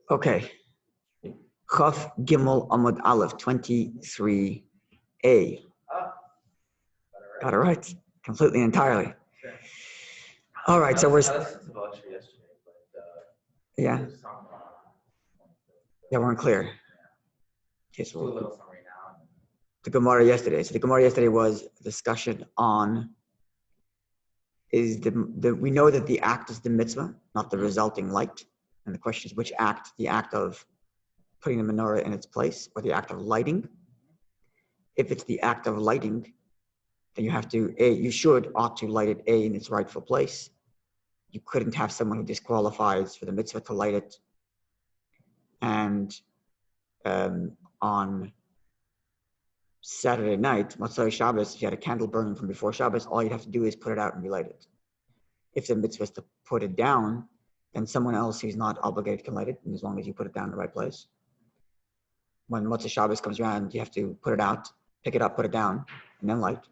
Okay. Chaf Gimel Amud Aleph 23a. Got it right. Completely and entirely. All right, so we're yeah. They weren't clear. Okay, so the Gemoro yesterday. So the Gemoro yesterday was a discussion on is we know that the act is the mitzvah, not the resulting light. And the question is which act, the act of putting the menorah in its place or the act of lighting. If it's the act of lighting, then you have to, ought to light it in its rightful place. You couldn't have someone who disqualifies for the mitzvah to light it. And on Saturday night, Motzei Shabbos, if you had a candle burning from before Shabbos, all you'd have to do is put it out and relight it. If the mitzvah is to put it down, then someone else who's not obligated can light it, and as long as you put it down in the right place. When Motzei Shabbos comes around, you have to put it out, pick it up, put it down, and then light.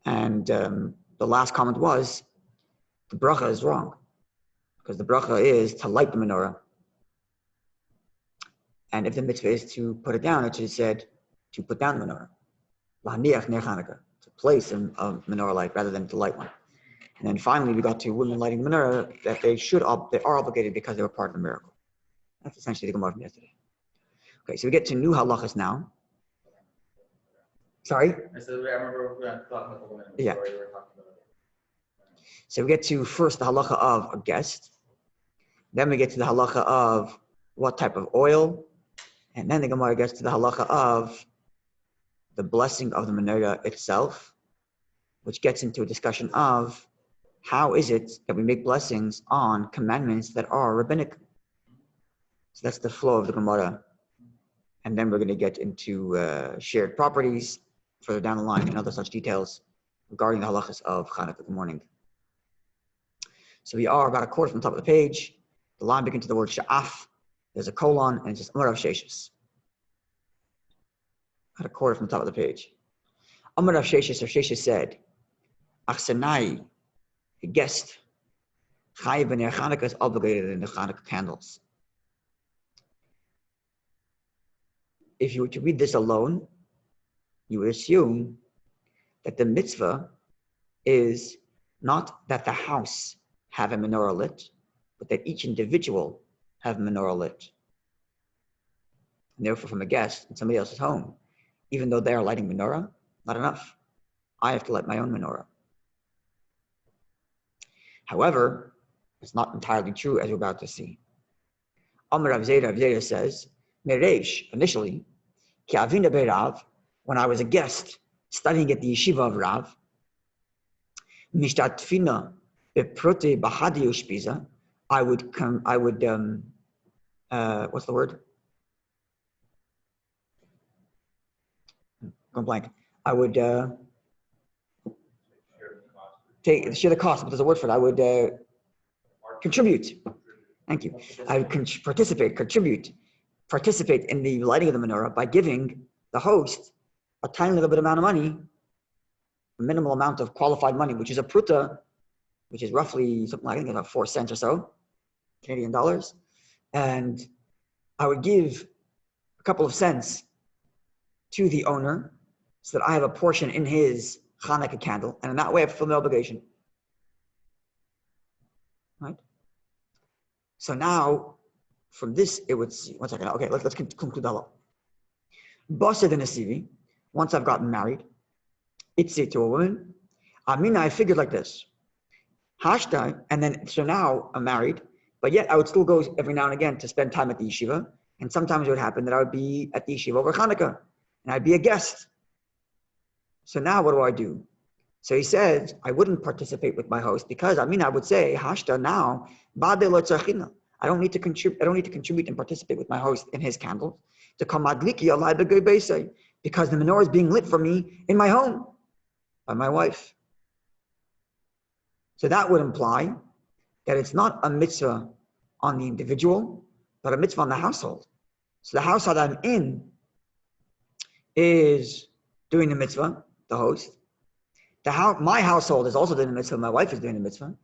And the last comment was, the bracha is wrong, because the bracha is to light the menorah. And if the mitzvah is to put it down, it should have said to put down the menorah. Lahaniach ner Chanukah, to place a menorah light rather than to light one. And then finally, we got to women lighting the menorah, that they are obligated because they were part of the miracle. That's essentially the Gemoro from yesterday. Okay, so we get to new halachas now. Sorry? I remember we were talking about the woman in the story we were talking about. So we get to first the halacha of a guest. Then we get to the halacha of what type of oil. And then the Gemara gets to the halacha of the blessing of the menorah itself, which gets into a discussion of how is it that we make blessings on commandments that are rabbinic. So that's the flow of the Gemara. And then we're going to get into shared properties further down the line and other such details regarding the halachas of Chanukah. Good morning. So we are about a quarter from the top of the page. The line begins to the word sha'af. There's a colon, and it's just Amar Rav Sheshes. About a quarter from the top of the page. Amar Rav Sheshes, Rav Sheshes said, Achsanai, a guest, Chayiv b'ner Chanukah is obligated in the Chanukah candles. If you were to read this alone, you would assume that the mitzvah is not that the house have a menorah lit, but that each individual have menorah lit. And therefore, from a guest in somebody else's home, even though they are lighting menorah, not enough. I have to light my own menorah. However, it's not entirely true, as we're about to see. Amar Rav Zera says, Mereish, initially, Ki Avina Be'Rav, when I was a guest studying at the yeshiva of Rav, Mishtatfina Beprote Bahadi Ushpiza, what's the word? Going blank. I would share the cost, but there's a word for it. I would contribute. Thank you. I would participate in the lighting of the menorah by giving the host a tiny little bit amount of money, a minimal amount of qualified money, which is a pruta, which is roughly something like, I think about 4 cents or so, Canadian dollars. And I would give a couple of cents to the owner so that I have a portion in his Chanukah candle, and in that way I fulfill my obligation. Right? So now, from this, it would see, one second, okay, let's conclude the law. Based in a CV, once I've gotten married, Itzi to a woman, Amina, I figured like this. Hashtai, and then, so now I'm married, but yet I would still go every now and again to spend time at the yeshiva, and sometimes it would happen that I would be at the yeshiva over Chanukah, and I'd be a guest. So now what do I do? So he says, I wouldn't participate with my host because, I would say, Hashta now, I don't need to contribute and participate with my host in his candles because the menorah is being lit for me in my home by my wife. So that would imply that it's not a mitzvah on the individual, but a mitzvah on the household. So the household I'm in is doing the mitzvah, the host. My household is also doing the mitzvah, my wife is doing the mitzvah,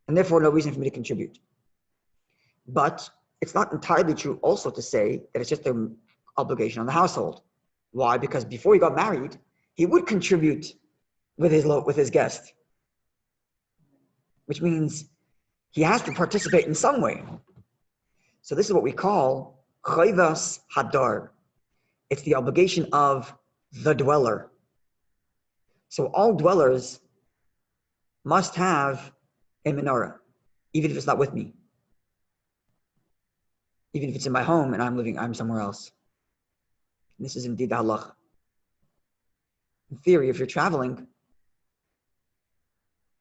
and therefore no reason for me to contribute. But it's not entirely true also to say that it's just an obligation on the household. Why? Because before he got married, he would contribute with his guest, which means he has to participate in some way. So this is what we call chayvas hadar. It's the obligation of the dweller. So all dwellers must have a menorah, even if it's not with me. Even if it's in my home and I'm somewhere else. And this is indeed the halacha. In theory, if you're traveling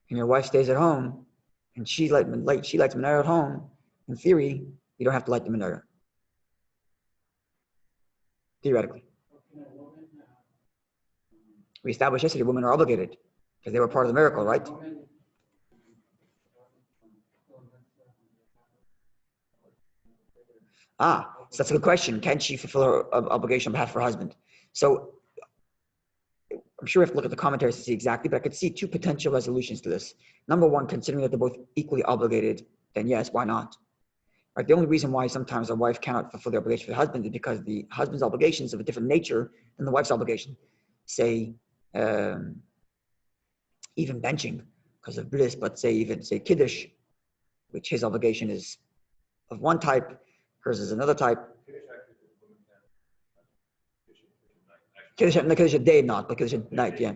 and your wife stays at home and she lights menorah at home, in theory, you don't have to light the menorah. Theoretically. We established yesterday women are obligated because they were part of the miracle, right? So that's a good question. Can she fulfill her obligation on behalf of her husband? So I'm sure we have to look at the commentaries to see exactly, but I could see two potential resolutions to this. Number one, considering that they're both equally obligated, then yes, why not? Right? The only reason why sometimes a wife cannot fulfill the obligation for the husband is because the husband's obligation is of a different nature than the wife's obligation. Say, even benching because of bris, but say kiddush, which his obligation is of one type, hers is another type. Kiddush at day, not, but Kiddush at night, yeah.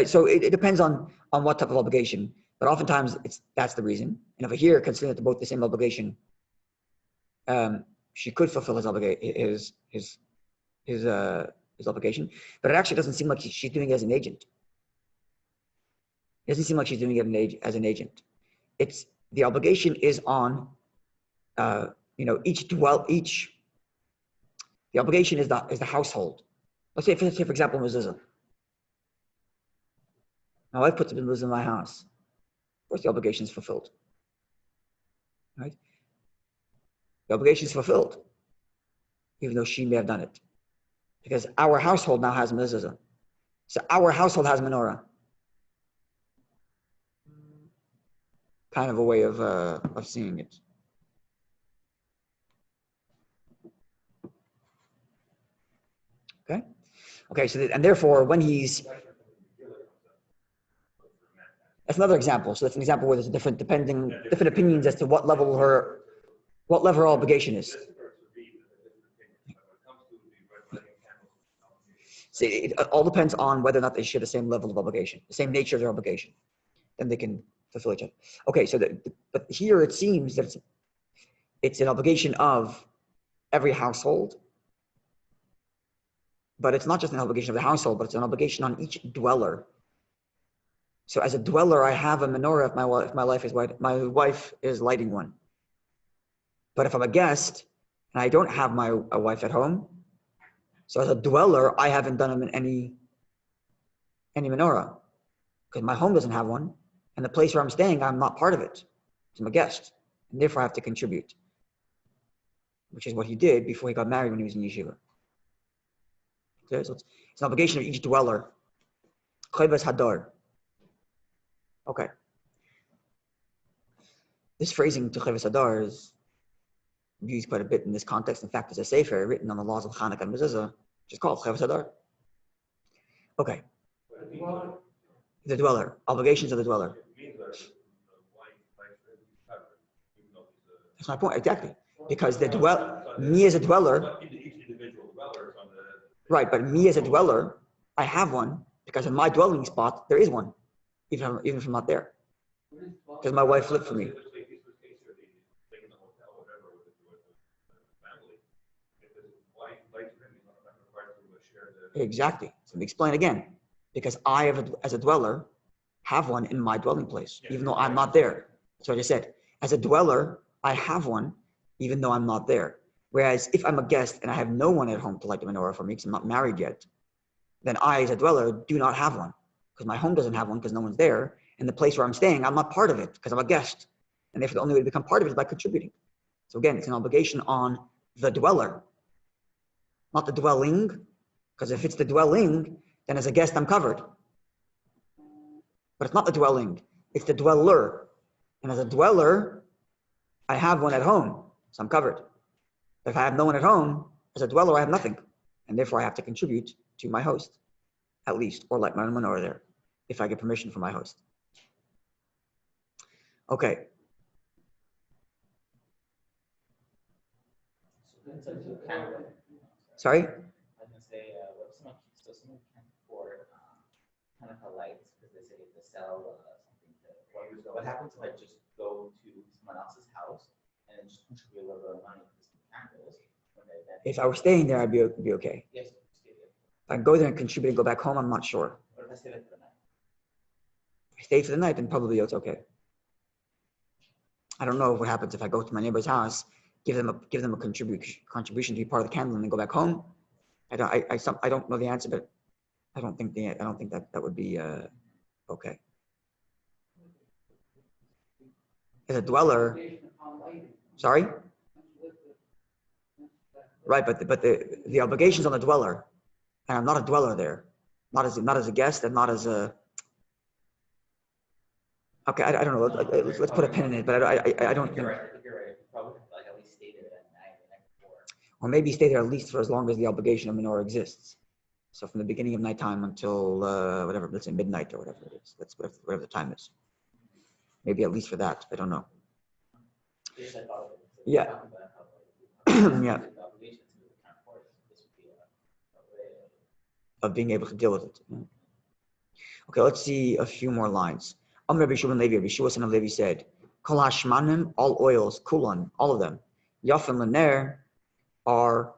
So it depends on what type of obligation, but oftentimes that's the reason. And over here, considering that they're both the same obligation, she could fulfill his obligation, but it actually doesn't seem like she's doing it as an agent. It doesn't seem like she's doing it as an agent. It's the obligation is on, the obligation is the household. Let's say, for example, mezuzah. My wife puts a mezuzah in my house. Of course, the obligation is fulfilled. Right? The obligation is fulfilled, even though she may have done it, because our household now has mezuzah. So our household has menorah. Kind of a way of seeing it. Okay. So and therefore, when that's another example. So that's an example where there's different opinions as to what level her obligation is. See, it all depends on whether or not they share the same level of obligation, the same nature of their obligation. Then they can fulfill each other. Okay, but here it seems that it's an obligation of every household, but it's not just an obligation of the household, but it's an obligation on each dweller. So as a dweller, I have a menorah if my wife is lighting one. But if I'm a guest and I don't have my wife at home, so as a dweller, I haven't done any menorah because my home doesn't have one, and the place where I'm staying, I'm not part of it. I'm a guest, and therefore I have to contribute, which is what he did before he got married when he was in yeshiva. Okay, so it's an obligation of each dweller. Chayvas hadar. Okay. This phrasing to chayvas hadar is used quite a bit in this context. In fact, there's a sefer written on the laws of Chanukah and mezuzah, which is called chayvas hadar. Okay. The dweller. Obligations of the dweller. That's my point, exactly. Because me as a dweller, right, but me as a dweller, I have one because in my dwelling spot, there is one, even if I'm not there. Because my wife lived for me. Exactly. So let me explain again. Because I, as a dweller, have one in my dwelling place, even though I'm not there. So I just said, as a dweller, I have one, even though I'm not there. Whereas if I'm a guest and I have no one at home to light the menorah for me because I'm not married yet, then I, as a dweller, do not have one because my home doesn't have one because no one's there. And the place where I'm staying, I'm not part of it because I'm a guest. And therefore, the only way to become part of it is by contributing. So again, it's an obligation on the dweller, not the dwelling, because if it's the dwelling, then as a guest, I'm covered. But it's not the dwelling, it's the dweller. And as a dweller, I have one at home, so I'm covered. If I have no one at home, as a dweller, I have nothing. And therefore, I have to contribute to my host, at least, or light my own menorah there, if I get permission from my host. Okay. Sorry? I was going to say, what if someone can't afford Chanukah lights because they say they have to sell something to. What happens if I just go to someone else's house and then just contribute a little bit of money to some candles? If I were staying there, I'd be okay. Yes, if I go there and contribute and go back home, I'm not sure. What if I stay there for the night? If I stay for the night, then probably it's okay. I don't know what happens if I go to my neighbor's house, give them a contribution to be part of the candle, and then go back home. I don't know the answer, but I don't think that would be okay. As a dweller, sorry, right? But the obligation's on the dweller, and I'm not a dweller there, not as a guest, and not as a. Okay, I don't know. Let's put a pin in it, but I don't think. You're right. Probably like at least stay there that night or the night before. Or maybe stay there at least for as long as the obligation of menorah exists. So from the beginning of nighttime until whatever, let's say midnight or whatever it is. That's whatever the time is. Maybe at least for that. I don't know. Yeah. Yeah. Of being able to deal with it. Yeah. Okay, let's see a few more lines. Rabbi Shua ben Levi, Rabbi Shua son of Levi said, Kol hashmanim, all oils, kulan, all of them, yafim l'ner, are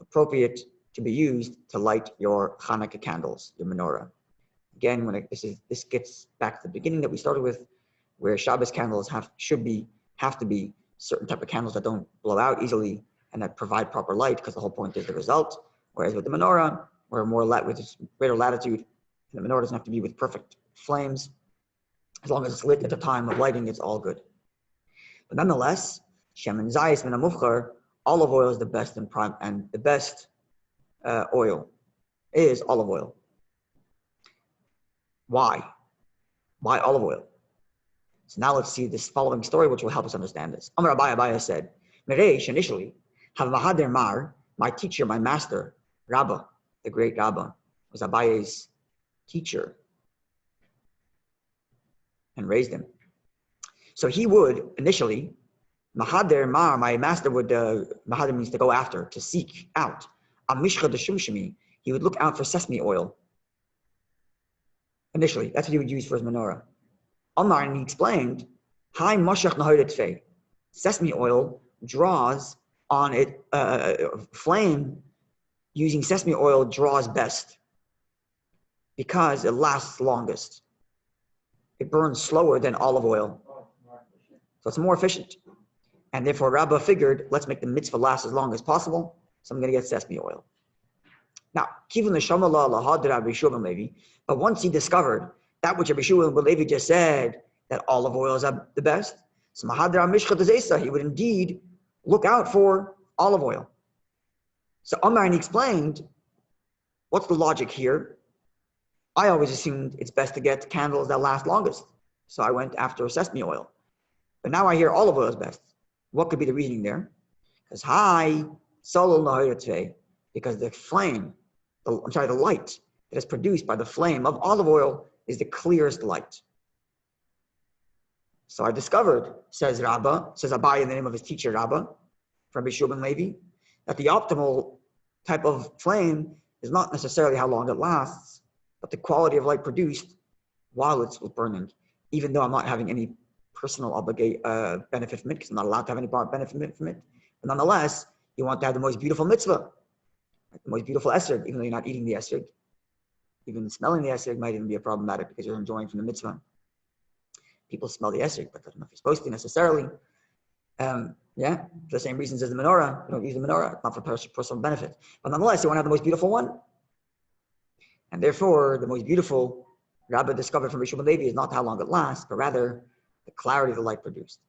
appropriate to be used to light your Chanukah candles, your menorah. Again, this gets back to the beginning that we started with, where Shabbos candles have to be certain type of candles that don't blow out easily and that provide proper light, because the whole point is the result. Whereas with the menorah, we're with greater latitude, and the menorah doesn't have to be with perfect flames. As long as it's lit at the time of lighting, it's all good. But nonetheless, shemen zayis min hamufchar, olive oil is the best and the best oil is olive oil. Why? Why olive oil? So now let's see this following story, which will help us understand this. Amar Rabbi said, Mereish, initially, have Mahader Mar, my teacher, my master, Rabbi, the great Rabbi, was Abaye's teacher and raised him. So he would initially, Mahader Mar, my master would, Mahader means to go after, to seek out. Amishcha de Shumshimi, he would look out for sesame oil. Initially, that's what he would use for his menorah. Omar, and he explained, Hai Moshach Nahoyretfe, sesame oil draws on it, flame using sesame oil draws best because it lasts longest. It burns slower than olive oil. So it's more efficient. And therefore, Rabbi figured, let's make the mitzvah last as long as possible. So I'm going to get sesame oil. Now, but once he discovered that which Rabbi Shua ben Levi just said, that olive oil is the best, so he would indeed look out for olive oil. So Omar explained, what's the logic here? I always assumed it's best to get candles that last longest. So I went after sesame oil. But now I hear olive oil is best. What could be the reasoning there? Because because the flame, the light that is produced by the flame of olive oil is the clearest light. So I discovered, says Abai in the name of his teacher Rabbi, from Rabbi Shua ben Levi, that the optimal type of flame is not necessarily how long it lasts, but the quality of light produced while it's burning, even though I'm not having any personal benefit from it, because I'm not allowed to have any benefit from it. But nonetheless, you want to have the most beautiful mitzvah, the most beautiful esrog, even though you're not eating the esrog. Even smelling the esrog might even be problematic because you're enjoying from the mitzvah. People smell the esrog, but I don't know if you're supposed to necessarily. For the same reasons as the menorah. You don't use the menorah, not for personal benefit. But nonetheless, you want to have the most beautiful one. And therefore, the most beautiful Rabbi discovered from Rabbi Shua ben Levi is not how long it lasts, but rather the clarity of the light produced.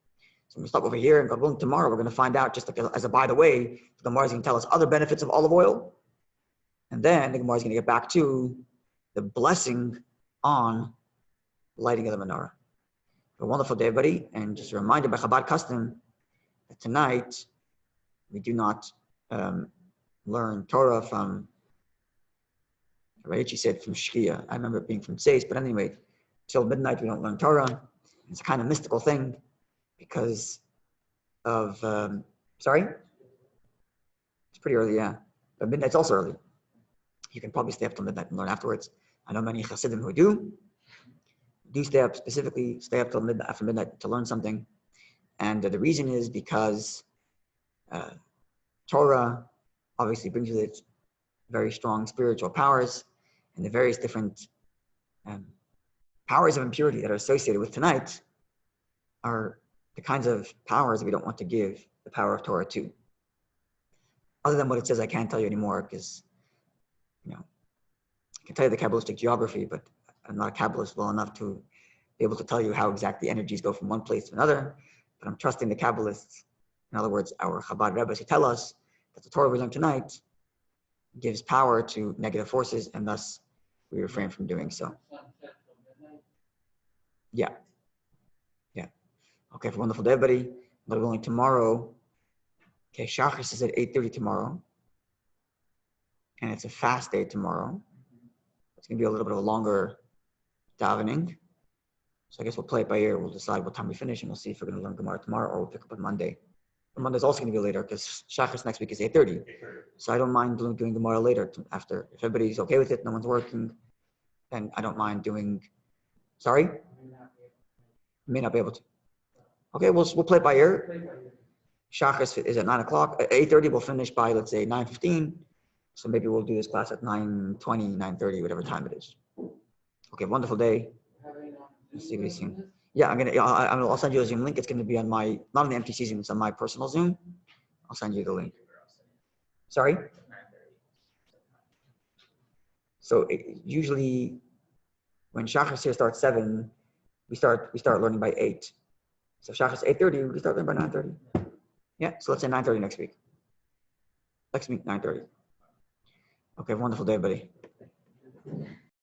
So I'm going to stop over here, and God willing, tomorrow we're going to find out, just like as a by the way, the Gemoro is going to tell us other benefits of olive oil. And then the Gemoro is going to get back to the blessing on lighting of the menorah. A wonderful day, everybody. And just a reminder by Chabad custom that tonight we do not learn Torah from, right? She said from Shkia. I remember it being from Tzeis, but anyway, till midnight we don't learn Torah. It's a kind of mystical thing because of, sorry? It's pretty early, yeah. But midnight's also early. You can probably stay up till midnight and learn afterwards. I know many Hasidim who do stay up till midnight, after midnight to learn something. And the reason is because Torah obviously brings with it very strong spiritual powers, and the various different powers of impurity that are associated with tonight are the kinds of powers that we don't want to give the power of Torah to. Other than what it says, I can't tell you anymore because, I can tell you the Kabbalistic geography, but I'm not a Kabbalist well enough to be able to tell you how exactly energies go from one place to another. But I'm trusting the Kabbalists, in other words, our Chabad Rebbes, who tell us that the Torah we learn tonight gives power to negative forces, and thus we refrain from doing so. Yeah. Okay, have a wonderful day, everybody. God willing, tomorrow, okay, Shabbos is at 8:30 tomorrow, and it's a fast day tomorrow. It's going to be a little bit of a longer davening. So I guess we'll play it by ear. We'll decide what time we finish, and we'll see if we're going to learn Gemara tomorrow or we'll pick up on Monday. But Monday's also going to be later because Shabbos next week is 8:30. So I don't mind doing Gemara later after. If everybody's okay with it, no one's working, then I don't mind doing. Sorry? May not be able to. Okay, we'll play it by ear. Shabbos is at 9 o'clock. At 8:30, we'll finish by, let's say, 9:15. So maybe we'll do this class at 9:20, 9:30, whatever time it is. Okay, wonderful day. Let's see what he's seeing. Yeah, I'll send you a Zoom link. It's going to be on my, not on the MTC Zoom, it's on my personal Zoom. I'll send you the link. Sorry? So usually when Shachar here starts 7, we start learning by 8. So Shachar 8:30, we start learning by 9:30. Yeah, so let's say 9:30 next week. Next week, 9:30. Okay, wonderful day, buddy.